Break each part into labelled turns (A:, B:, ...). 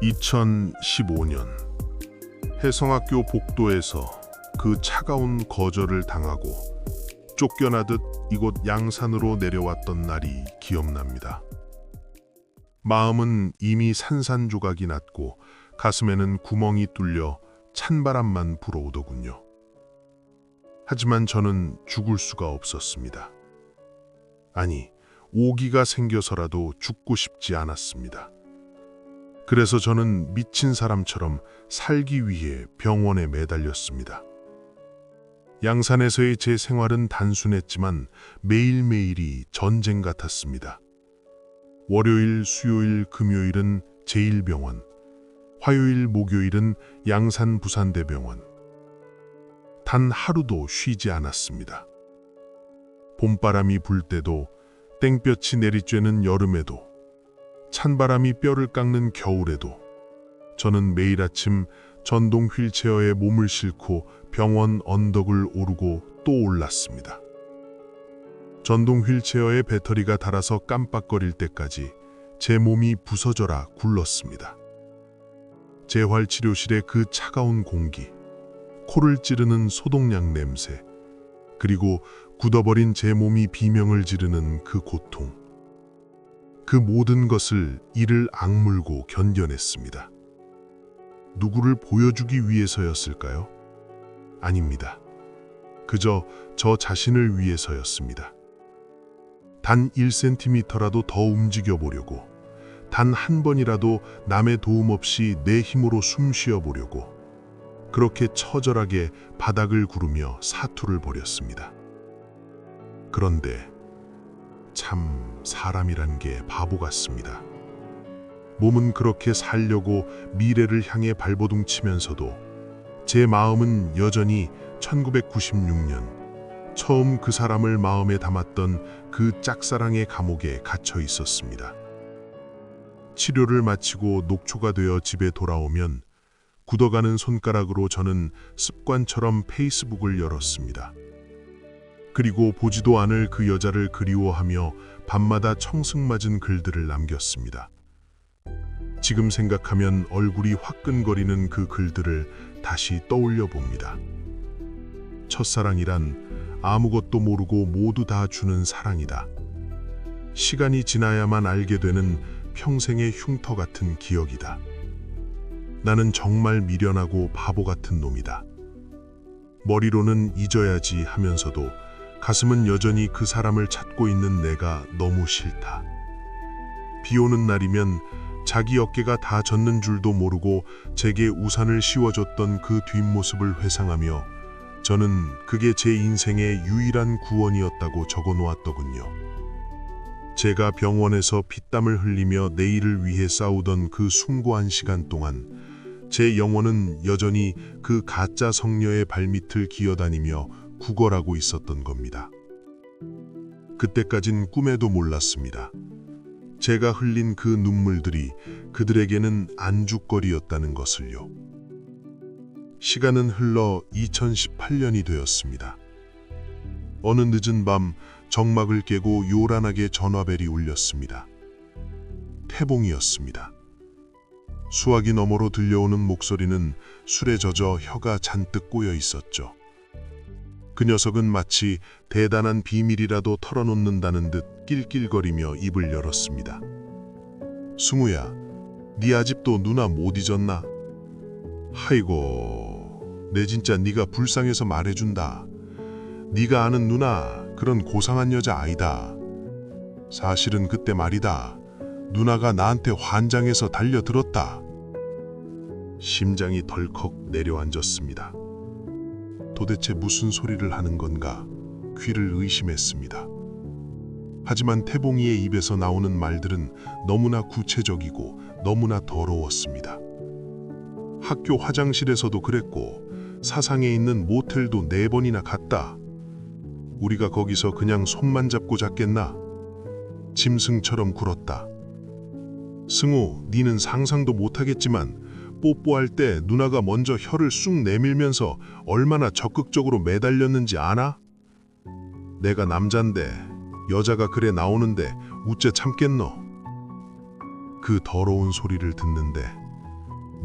A: 2015년 혜성학교 복도에서 그 차가운 거절을 당하고 쫓겨나듯 이곳 양산으로 내려왔던 날이 기억납니다. 마음은 이미 산산조각이 났고 가슴에는 구멍이 뚫려 찬바람만 불어오더군요. 하지만 저는 죽을 수가 없었습니다. 아니, 오기가 생겨서라도 죽고 싶지 않았습니다. 그래서 저는 미친 사람처럼 살기 위해 병원에 매달렸습니다. 양산에서의 제 생활은 단순했지만 매일매일이 전쟁 같았습니다. 월요일, 수요일, 금요일은 제1병원, 화요일, 목요일은 양산 부산대병원. 단 하루도 쉬지 않았습니다. 봄바람이 불 때도, 땡볕이 내리쬐는 여름에도, 찬바람이 뼈를 깎는 겨울에도 저는 매일 아침 전동 휠체어에 몸을 싣고 병원 언덕을 오르고 또 올랐습니다. 전동 휠체어의 배터리가 닳아서 깜빡거릴 때까지 제 몸이 부서져라 굴렀습니다. 재활치료실의 그 차가운 공기, 코를 찌르는 소독약 냄새, 그리고 굳어버린 제 몸이 비명을 지르는 그 고통. 그 모든 것을 이를 악물고 견뎌냈습니다. 누구를 보여주기 위해서였을까요? 아닙니다. 그저 저 자신을 위해서였습니다. 단 1cm라도 더 움직여 보려고, 단 한 번이라도 남의 도움 없이 내 힘으로 숨 쉬어 보려고, 그렇게 처절하게 바닥을 구르며 사투를 벌였습니다. 그런데 참 사람이란 게 바보 같습니다. 몸은 그렇게 살려고 미래를 향해 발버둥 치면서도 제 마음은 여전히 1996년 처음 그 사람을 마음에 담았던 그 짝사랑의 감옥에 갇혀 있었습니다. 치료를 마치고 녹초가 되어 집에 돌아오면 굳어가는 손가락으로 저는 습관처럼 페이스북을 열었습니다. 그리고 보지도 않을 그 여자를 그리워하며 밤마다 청승맞은 글들을 남겼습니다. 지금 생각하면 얼굴이 화끈거리는 그 글들을 다시 떠올려 봅니다. 첫사랑이란 아무것도 모르고 모두 다 주는 사랑이다. 시간이 지나야만 알게 되는 평생의 흉터 같은 기억이다. 나는 정말 미련하고 바보 같은 놈이다. 머리로는 잊어야지 하면서도 가슴은 여전히 그 사람을 찾고 있는 내가 너무 싫다. 비 오는 날이면 자기 어깨가 다 젖는 줄도 모르고 제게 우산을 씌워줬던 그 뒷모습을 회상하며 저는 그게 제 인생의 유일한 구원이었다고 적어놓았더군요. 제가 병원에서 피땀을 흘리며 내일을 위해 싸우던 그 숭고한 시간 동안 제 영혼은 여전히 그 가짜 성녀의 발밑을 기어다니며 구걸하고 있었던 겁니다. 그때까진 꿈에도 몰랐습니다. 제가 흘린 그 눈물들이 그들에게는 안주거리였다는 것을요. 시간은 흘러 2018년이 되었습니다. 어느 늦은 밤 정막을 깨고 요란하게 전화벨이 울렸습니다. 태봉이었습니다. 수화기 너머로 들려오는 목소리는 술에 젖어 혀가 잔뜩 꼬여 있었죠. 그 녀석은 마치 대단한 비밀이라도 털어놓는다는 듯 낄낄거리며 입을 열었습니다. 승우야, 네 아직도 누나 못 잊었나? 아이고, 내 진짜 네가 불쌍해서 말해준다. 네가 아는 누나 그런 고상한 여자 아니다. 사실은 그때 말이다. 누나가 나한테 환장해서 달려들었다. 심장이 덜컥 내려앉았습니다. 도대체 무슨 소리를 하는 건가? 귀를 의심했습니다. 하지만 태봉이의 입에서 나오는 말들은 너무나 구체적이고 너무나 더러웠습니다. 학교 화장실에서도 그랬고 사상에 있는 모텔도 4번이나 갔다. 우리가 거기서 그냥 손만 잡고 잤겠나? 짐승처럼 굴었다. 승우, 니는 상상도 못하겠지만 뽀뽀할 때 누나가 먼저 혀를 쑥 내밀면서 얼마나 적극적으로 매달렸는지 아나? 내가 남잔데 여자가 그래 나오는데 우째 참겠노? 그 더러운 소리를 듣는데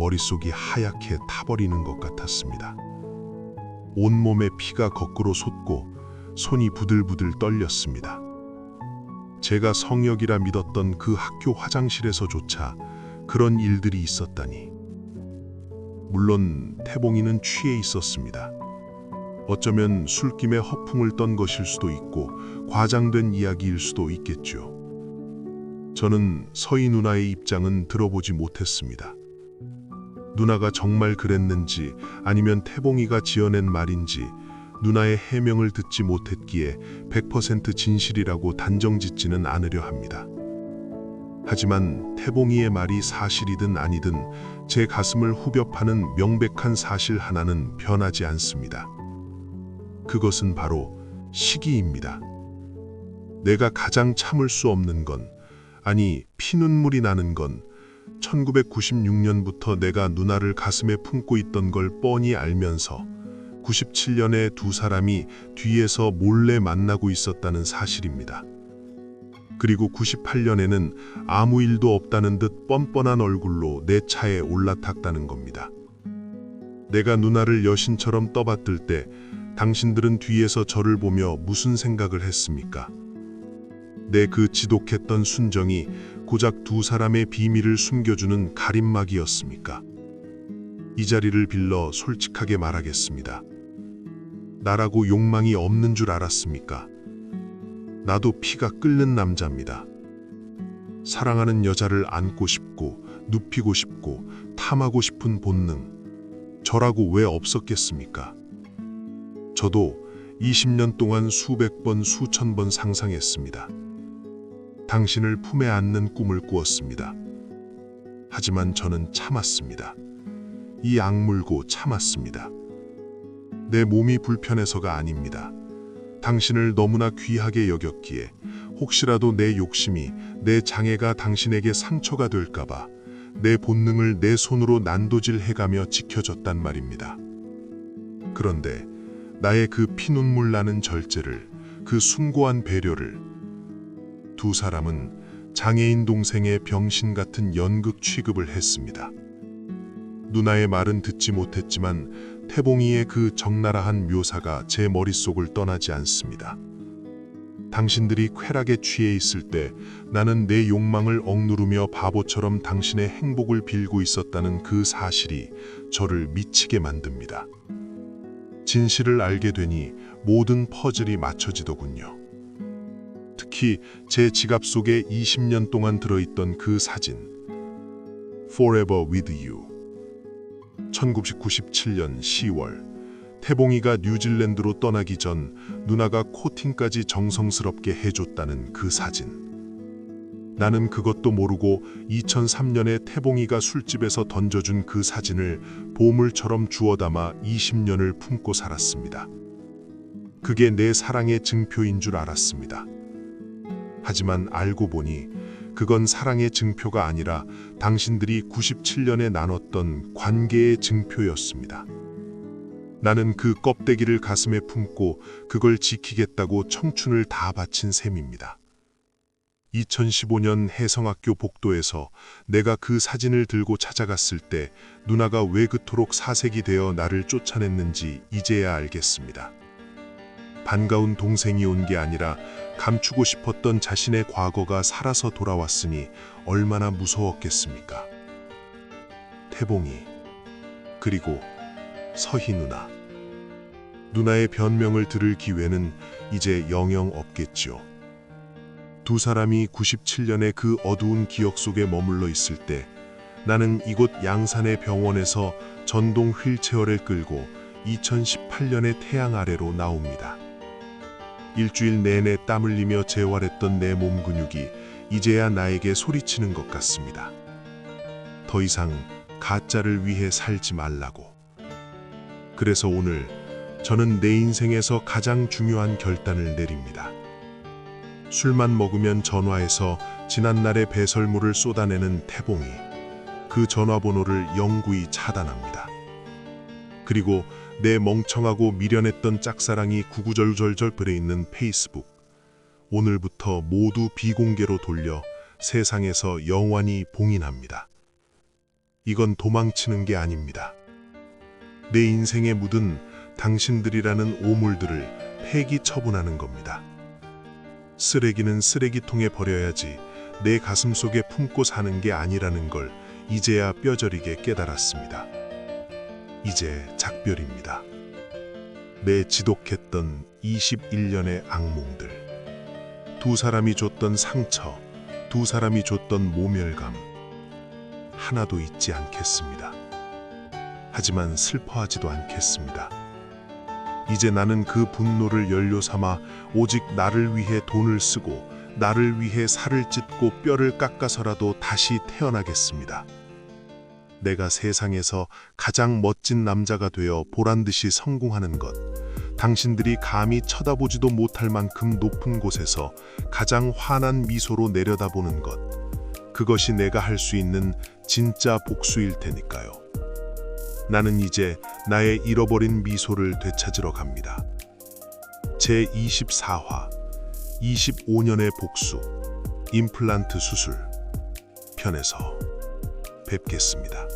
A: 머릿속이 하얗게 타버리는 것 같았습니다. 온몸에 피가 거꾸로 솟고 손이 부들부들 떨렸습니다. 제가 성역이라 믿었던 그 학교 화장실에서조차 그런 일들이 있었다니. 물론 태봉이는 취해 있었습니다. 어쩌면 술김에 허풍을 떤 것일 수도 있고 과장된 이야기일 수도 있겠죠. 저는 서희 누나의 입장은 들어보지 못했습니다. 누나가 정말 그랬는지 아니면 태봉이가 지어낸 말인지 누나의 해명을 듣지 못했기에 100% 진실이라고 단정짓지는 않으려 합니다. 하지만 태봉이의 말이 사실이든 아니든 제 가슴을 후벼 파는 명백한 사실 하나는 변하지 않습니다. 그것은 바로 시기입니다. 내가 가장 참을 수 없는 건, 아니 피눈물이 나는 건 1996년부터 내가 누나를 가슴에 품고 있던 걸 뻔히 알면서 97년에 두 사람이 뒤에서 몰래 만나고 있었다는 사실입니다. 그리고 98년에는 아무 일도 없다는 듯 뻔뻔한 얼굴로 내 차에 올라탔다는 겁니다. 내가 누나를 여신처럼 떠받들 때 당신들은 뒤에서 저를 보며 무슨 생각을 했습니까? 내 그 지독했던 순정이 고작 두 사람의 비밀을 숨겨주는 가림막이었습니까? 이 자리를 빌러 솔직하게 말하겠습니다. 나라고 욕망이 없는 줄 알았습니까? 나도 피가 끓는 남자입니다. 사랑하는 여자를 안고 싶고 눕히고 싶고 탐하고 싶은 본능, 저라고 왜 없었겠습니까? 저도 20년 동안 수백 번 수천 번 상상했습니다. 당신을 품에 안는 꿈을 꾸었습니다. 하지만 저는 참았습니다. 이 악물고 참았습니다. 내 몸이 불편해서가 아닙니다. 당신을 너무나 귀하게 여겼기에 혹시라도 내 욕심이, 내 장애가 당신에게 상처가 될까봐 내 본능을 내 손으로 난도질해가며 지켜줬단 말입니다. 그런데 나의 그 피눈물 나는 절제를, 그 숭고한 배려를 두 사람은 장애인 동생의 병신 같은 연극 취급을 했습니다. 누나의 말은 듣지 못했지만 태봉이의 그 적나라한 묘사가 제 머릿속을 떠나지 않습니다. 당신들이 쾌락에 취해 있을 때 나는 내 욕망을 억누르며 바보처럼 당신의 행복을 빌고 있었다는 그 사실이 저를 미치게 만듭니다. 진실을 알게 되니 모든 퍼즐이 맞춰지더군요. 특히 제 지갑 속에 20년 동안 들어있던 그 사진, Forever with You. 1997년 10월, 태봉이가 뉴질랜드로 떠나기 전 누나가 코팅까지 정성스럽게 해줬다는 그 사진. 나는 그것도 모르고 2003년에 태봉이가 술집에서 던져준 그 사진을 보물처럼 주워 담아 20년을 품고 살았습니다. 그게 내 사랑의 증표인 줄 알았습니다. 하지만 알고 보니 그건 사랑의 증표가 아니라 당신들이 97년에 나눴던 관계의 증표였습니다. 나는 그 껍데기를 가슴에 품고 그걸 지키겠다고 청춘을 다 바친 셈입니다. 2015년 혜성학교 복도에서 내가 그 사진을 들고 찾아갔을 때 누나가 왜 그토록 사색이 되어 나를 쫓아냈는지 이제야 알겠습니다. 반가운 동생이 온 게 아니라 감추고 싶었던 자신의 과거가 살아서 돌아왔으니 얼마나 무서웠겠습니까? 태봉이, 그리고 서희 누나. 누나의 변명을 들을 기회는 이제 영영 없겠죠. 두 사람이 97년의 그 어두운 기억 속에 머물러 있을 때 나는 이곳 양산의 병원에서 전동 휠체어를 끌고 2018년의 태양 아래로 나옵니다. 일주일 내내 땀 흘리며 재활했던 내 몸 근육이 이제야 나에게 소리치는 것 같습니다. 더 이상 가짜를 위해 살지 말라고. 그래서 오늘 저는 내 인생에서 가장 중요한 결단을 내립니다. 술만 먹으면 전화해서 지난날의 배설물을 쏟아내는 태봉이, 그 전화번호를 영구히 차단합니다. 그리고 내 멍청하고 미련했던 짝사랑이 구구절절절 글에 있는 페이스북, 오늘부터 모두 비공개로 돌려 세상에서 영원히 봉인합니다. 이건 도망치는 게 아닙니다. 내 인생에 묻은 당신들이라는 오물들을 폐기 처분하는 겁니다. 쓰레기는 쓰레기통에 버려야지 내 가슴 속에 품고 사는 게 아니라는 걸 이제야 뼈저리게 깨달았습니다. 이제 작별입니다. 내 지독했던 21년의 악몽들. 두 사람이 줬던 상처, 두 사람이 줬던 모멸감. 하나도 잊지 않겠습니다. 하지만 슬퍼하지도 않겠습니다. 이제 나는 그 분노를 연료 삼아 오직 나를 위해 돈을 쓰고 나를 위해 살을 찢고 뼈를 깎아서라도 다시 태어나겠습니다. 내가 세상에서 가장 멋진 남자가 되어 보란듯이 성공하는 것, 당신들이 감히 쳐다보지도 못할 만큼 높은 곳에서 가장 환한 미소로 내려다보는 것, 그것이 내가 할 수 있는 진짜 복수일 테니까요. 나는 이제 나의 잃어버린 미소를 되찾으러 갑니다. 제24화 25년의 복수 임플란트 수술 편에서 뵙겠습니다.